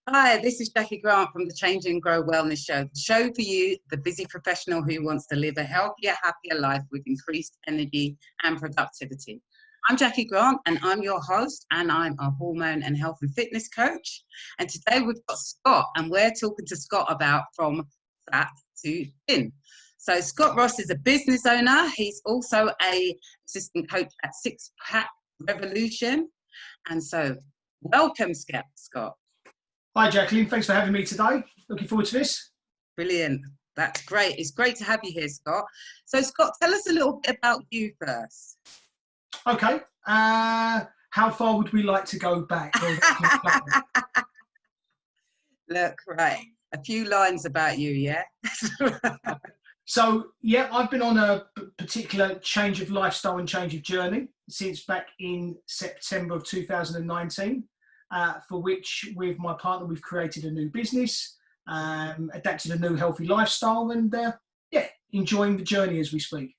Hi, this is Jackie Grant from the Change and Grow Wellness Show. The show for you, the busy professional who wants to live a healthier, happier life with increased energy and productivity. I'm Jackie Grant and I'm your host, and I'm a hormone and health and fitness coach. And today we've got Scott, and we're talking to Scott about from fat to thin. So Scott Ross is a business owner. He's also a assistant coach at Six Pack Revolution. And so welcome, Scott. Hi, Jacqueline. Thanks for having me today. Looking forward to this. Brilliant. That's great. It's great to have you here, Scott. So, Scott, tell us a little bit about you first. Okay. How far would we like to go back? Look, right. A few lines about you, yeah? So, yeah, I've been on a particular change of lifestyle and change of journey since back in September of 2019. For which, with my partner, we've created a new business, adapted a new healthy lifestyle, and enjoying the journey as we speak.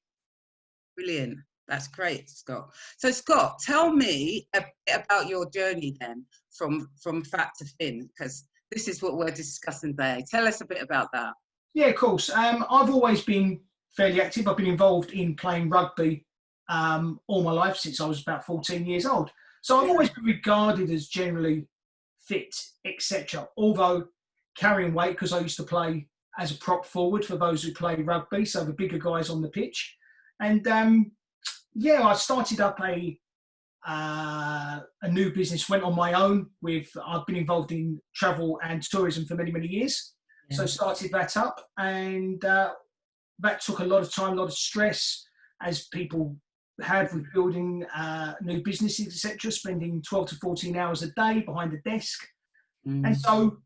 Brilliant. That's great, Scott. So, Scott, tell me a bit about your journey then, from fat to thin, because this is what we're discussing today. Tell us a bit about that. Yeah, of course. I've always been fairly active. I've been involved in playing rugby all my life since I was about 14 years old. So I've always been regarded as generally fit, etc. Although carrying weight, because I used to play as a prop forward for those who play rugby, so the bigger guys on the pitch. And I started up a new business, went on my own I've been involved in travel and tourism for many, many years. Yeah. So started that up, and that took a lot of time, a lot of stress, as people have with building new businesses, etc., spending 12 to 14 hours a day behind a desk. And so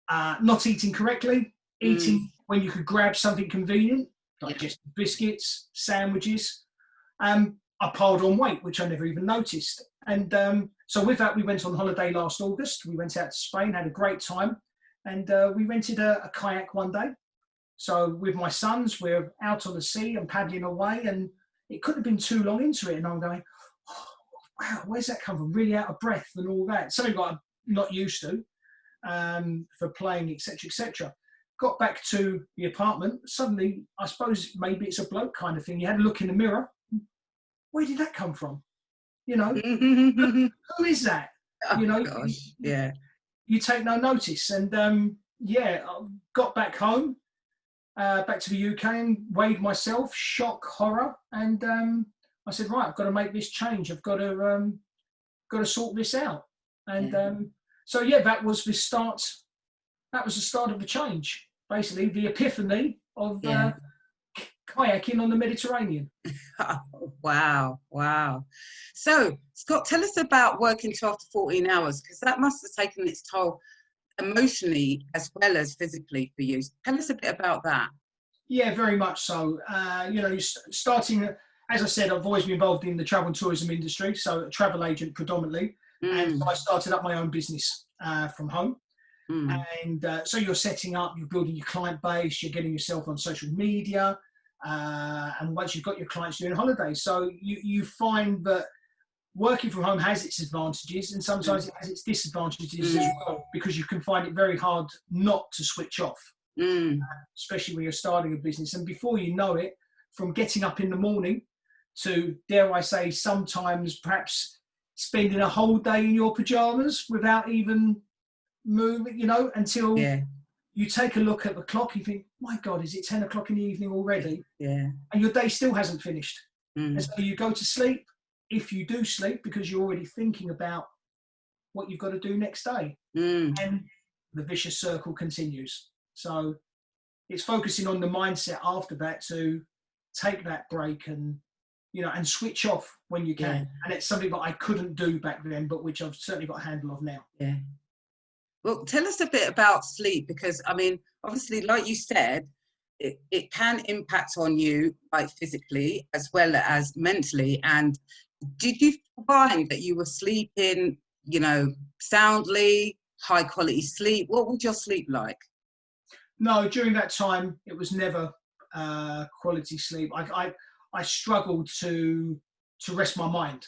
not eating correctly, eating when you could grab something convenient, like just biscuits, sandwiches. I piled on weight, which I never even noticed. And so with that, we went on holiday last August. We went out to Spain, had a great time, and we rented a kayak one day. So with my sons, we're out on the sea and paddling away, and it couldn't have been too long into it, and I'm going, oh, wow, where's that come from? Really out of breath and all that. Something like I'm not used to for playing, etc., etc. Got back to the apartment. Suddenly, I suppose maybe it's a bloke kind of thing. You had a look in the mirror. Where did that come from? You know, who is that? Oh, you know, gosh. Yeah. You take no notice. And I got back home. Back to the UK and weighed myself, shock, horror, and I said, right, I've got to make this change. I've got to sort this out. And that was the start. That was the start of the change, basically, the epiphany of kayaking on the Mediterranean. Oh, wow. So, Scott, tell us about working 12 to 14 hours, because that must have taken its toll emotionally as well as physically for you. Tell us a bit about that. Yeah, very much so. Starting, as I said, I've always been involved in the travel and tourism industry, so a travel agent predominantly. And so I started up my own business from home. And so you're setting up, you're building your client base, you're getting yourself on social media. And once you've got your clients, you're doing holidays. So you find that working from home has its advantages, and sometimes it has its disadvantages as well, because you can find it very hard not to switch off, especially when you're starting a business. And before you know it, from getting up in the morning to, dare I say, sometimes perhaps spending a whole day in your pajamas without even moving, until you take a look at the clock, you think, my God, is it 10 o'clock in the evening already? Yeah. And your day still hasn't finished. And so you go to sleep, if you do sleep, because you're already thinking about what you've got to do next day. And the vicious circle continues. So it's focusing on the mindset after that to take that break and switch off when you can. Yeah. And it's something that I couldn't do back then, but which I've certainly got a handle of now. Yeah. Well, tell us a bit about sleep, because, I mean, obviously, like you said, it can impact on you, like physically as well as mentally. And did you find that you were sleeping, soundly, high quality sleep? What was your sleep like? No, during that time, it was never quality sleep. I struggled to rest my mind,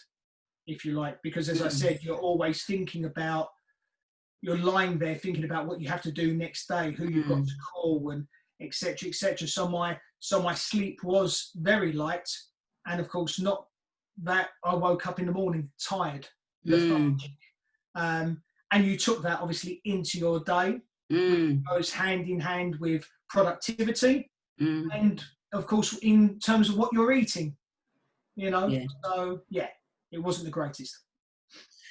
if you like, because as I said, you're always thinking about you're lying there thinking about what you have to do next day, who you've got to call, and etc. etc. So my sleep was very light, and of course not that I woke up in the morning tired, lethargic. And you took that obviously into your day, which goes hand in hand with productivity, and of course in terms of what you're eating, you know. So yeah, it wasn't the greatest.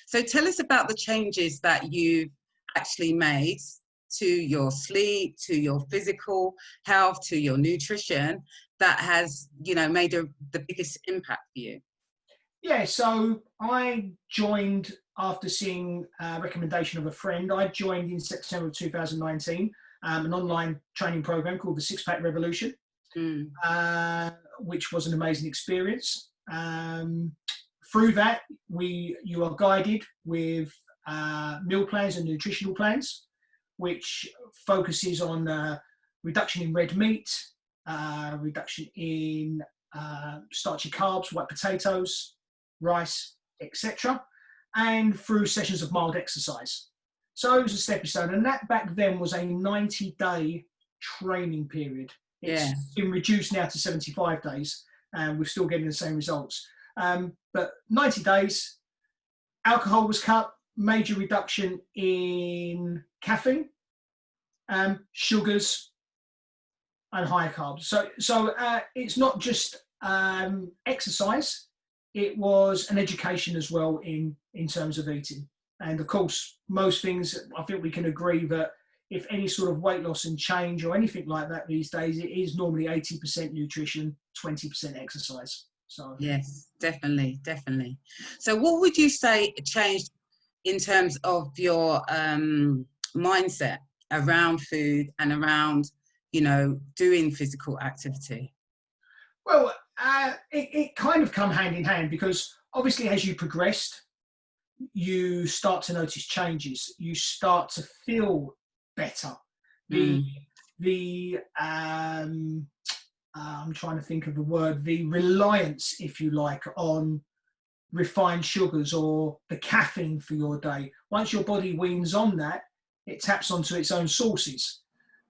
So tell us about the changes that you've actually made to your sleep, to your physical health, to your nutrition, that has, you know, made the biggest impact for you. Yeah, so I joined after seeing a recommendation of a friend. I joined in September of 2019 an online training program called the Six Pack Revolution, which was an amazing experience. Through that, you are guided with meal plans and nutritional plans, which focuses on reduction in red meat, reduction in starchy carbs, white potatoes, rice, etc., and through sessions of mild exercise. So it was a stepping stone, and that back then was a 90-day training period. It's been reduced now to 75 days, and we're still getting the same results. But 90 days, alcohol was cut, major reduction in caffeine, sugars, and higher carbs. So it's not just exercise, it was an education as well in terms of eating. And of course, most things, I think we can agree that if any sort of weight loss and change or anything like that these days, it is normally 80% nutrition, 20% exercise. So yes, definitely. So what would you say changed in terms of your mindset around food and around, you know, doing physical activity? Well, it kind of come hand in hand, because obviously as you progressed, you start to notice changes. You start to feel better. I'm trying to think of the word, the reliance, if you like, on refined sugars or the caffeine for your day. Once your body weans on that, it taps onto its own sources.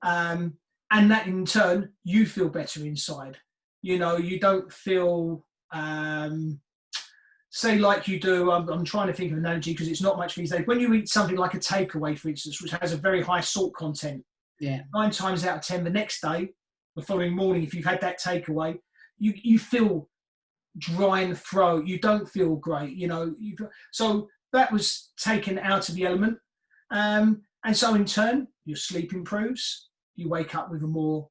And that in turn, you feel better inside. You know, you don't feel, say like you do, I'm trying to think of an analogy because it's not much these days. When you eat something like a takeaway, for instance, which has a very high salt content, 9 times out of 10 the next day, the following morning, if you've had that takeaway, you feel dry in the throat, you don't feel great, you know. So that was taken out of the element. And so in turn, your sleep improves, you wake up with a more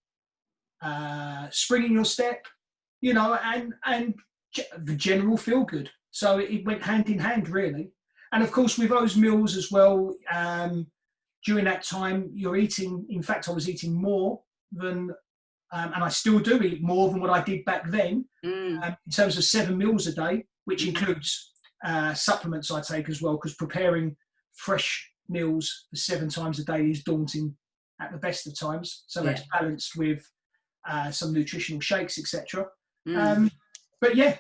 spring in your step, you know, and the general feel good. So it went hand in hand, really. And of course, with those meals as well, during that time, you're eating, in fact, I was eating more than, and I still do eat more than what I did back then, in terms of 7 meals a day, which includes supplements I take as well, because preparing fresh meals for 7 times a day is daunting at the best of times. So that's balanced with some nutritional shakes, etc. But yeah,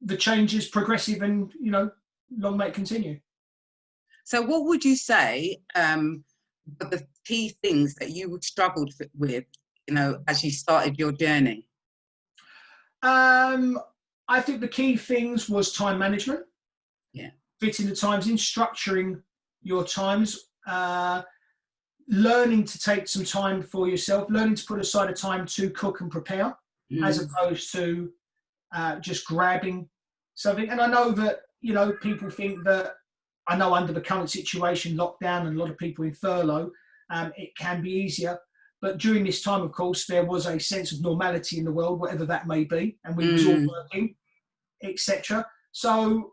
the change is progressive, and you know, long may it continue. So what would you say the key things that you struggled with, you know, as you started your journey? I think the key things was time management. Fitting the times in, structuring your times, learning to take some time for yourself, learning to put aside a time to cook and prepare, as opposed to just grabbing something. And I know that, you know, people think that, I know under the current situation, lockdown, and a lot of people in furlough, it can be easier. But during this time, of course, there was a sense of normality in the world, whatever that may be, and we was all working, etc. So,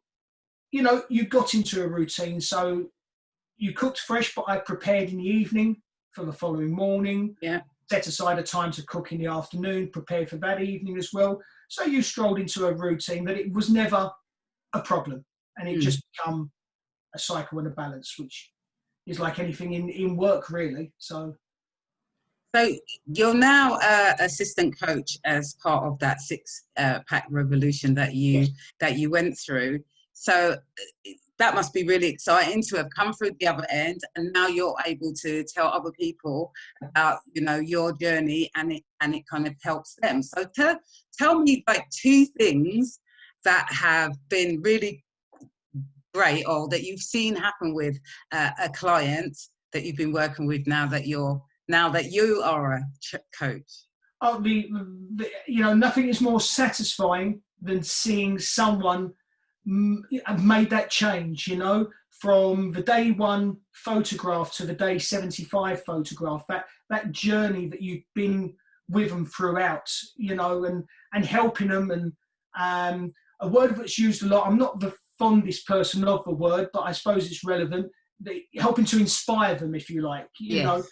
you know, you got into a routine. So you cooked fresh, but I prepared in the evening for the following morning. Set aside a time to cook in the afternoon, prepared for that evening as well. So you strolled into a routine that it was never a problem, and it just become a cycle and a balance, which is like anything in work, really. So you're now assistant coach as part of that 6 pack revolution that you went through. So that must be really exciting to have come through the other end, and now you're able to tell other people about, you know, your journey, and it kind of helps them. So tell me like 2 things that have been really great, or that you've seen happen with a client that you've been working with now that you are a coach. Oh, you know, nothing is more satisfying than seeing someone have made that change, you know, from the day 1 photograph to the day 75 photograph, that journey that you've been with them throughout, you know, and helping them. And a word that's used a lot, I'm not the fondest person of the word, but I suppose it's relevant, helping to inspire them, if you like, you know,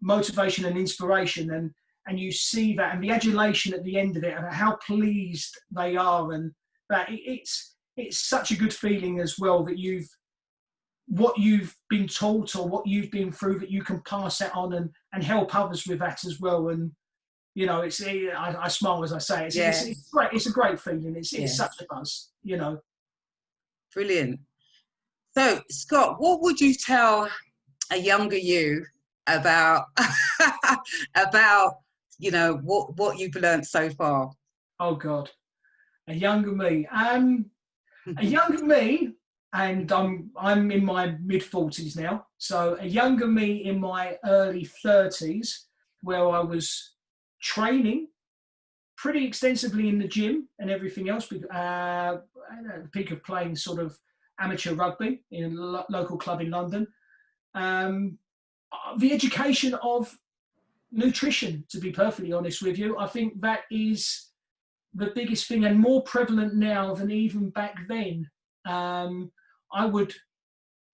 motivation and inspiration, and you see that, and the adulation at the end of it, and how pleased they are, and that it's such a good feeling as well, that what you've been taught or what you've been through, that you can pass that on and help others with that as well. And you know, I smile as I say it. It's great. It's a great feeling. It's such a buzz, you know. Brilliant. So Scott, what would you tell a younger you about about, you know, what you've learned so far? Oh God, a younger me. A younger me, and I'm in my mid-40s now. So a younger me in my early 30s, where I was training pretty extensively in the gym and everything else. At the peak of playing sort of amateur rugby in a local club in London. The education of nutrition, to be perfectly honest with you, I think that is the biggest thing, and more prevalent now than even back then. I would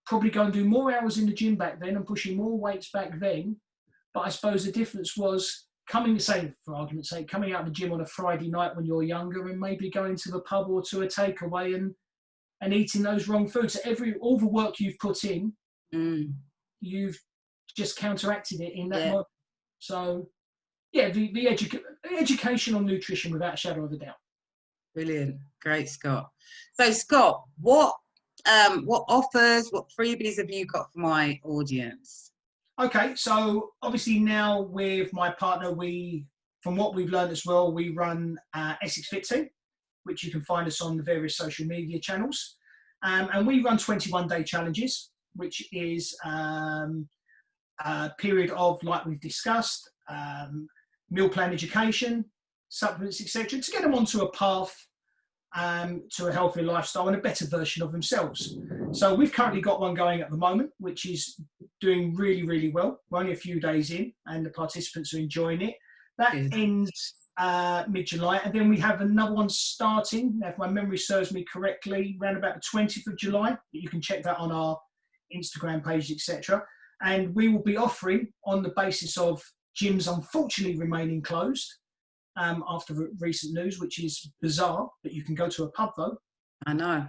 probably go and do more hours in the gym back then and pushing more weights back then. But I suppose the difference was for argument's sake, coming out of the gym on a Friday night when you're younger, and maybe going to the pub or to a takeaway and eating those wrong foods. So all the work you've put in, you've just counteracted it in that moment. So, yeah, the education on nutrition, without a shadow of a doubt. Brilliant. Great, Scott. So, Scott, what offers, what freebies have you got for my audience? Okay, so obviously now with my partner, from what we've learned as well, we run Asst Fit Team, which you can find us on the various social media channels. And we run 21-day challenges, which is a period of, like we've discussed, meal plan education, supplements, etc., to get them onto a path to a healthier lifestyle and a better version of themselves. So we've currently got one going at the moment, which is doing really, really well. We're only a few days in, and the participants are enjoying it. That ends mid-July, and then we have another one starting, if my memory serves me correctly, around about the 20th of July. You can check that on our Instagram page, etc. And we will be offering, on the basis of gyms unfortunately remaining closed after recent news, which is bizarre, but you can go to a pub though. I know.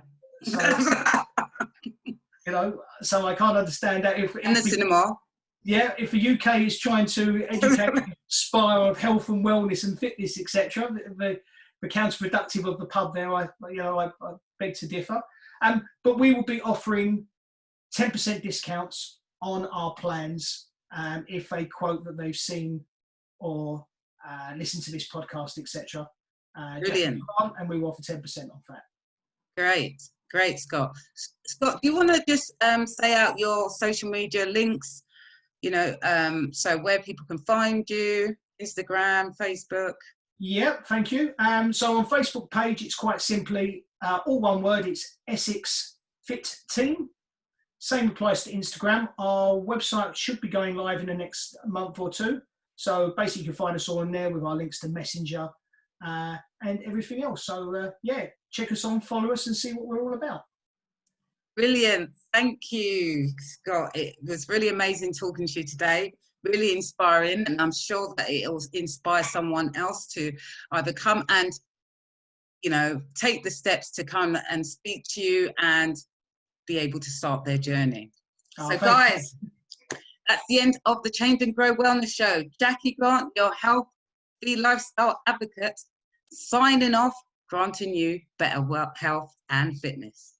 You know, so I can't understand that. In the cinema. Yeah, if the UK is trying to educate, inspire of health and wellness and fitness, etc., the counterproductive of the pub there, I beg to differ. But we will be offering 10% discounts on our plans if they quote that they've seen or listened to this podcast, etc. Brilliant. And we will offer 10% off that. Great, Scott. Scott, do you want to just say out your social media links? You know, so where people can find you, Instagram, Facebook. Yeah, thank you. So on Facebook page, it's quite simply all one word. It's Asst Fit Team. Same applies to Instagram. Our website should be going live in the next month or two. So basically, you can find us all in there with our links to Messenger and everything else. So yeah, check us on, follow us, and see what we're all about. Brilliant. Thank you, Scott. It was really amazing talking to you today. Really inspiring, and I'm sure that it will inspire someone else to either come and, you know, take the steps to come and speak to you and be able to start their journey. So guys, that's the end of the Change and Grow Wellness Show. Jackie Grant, your healthy lifestyle advocate, signing off, granting you better health and fitness.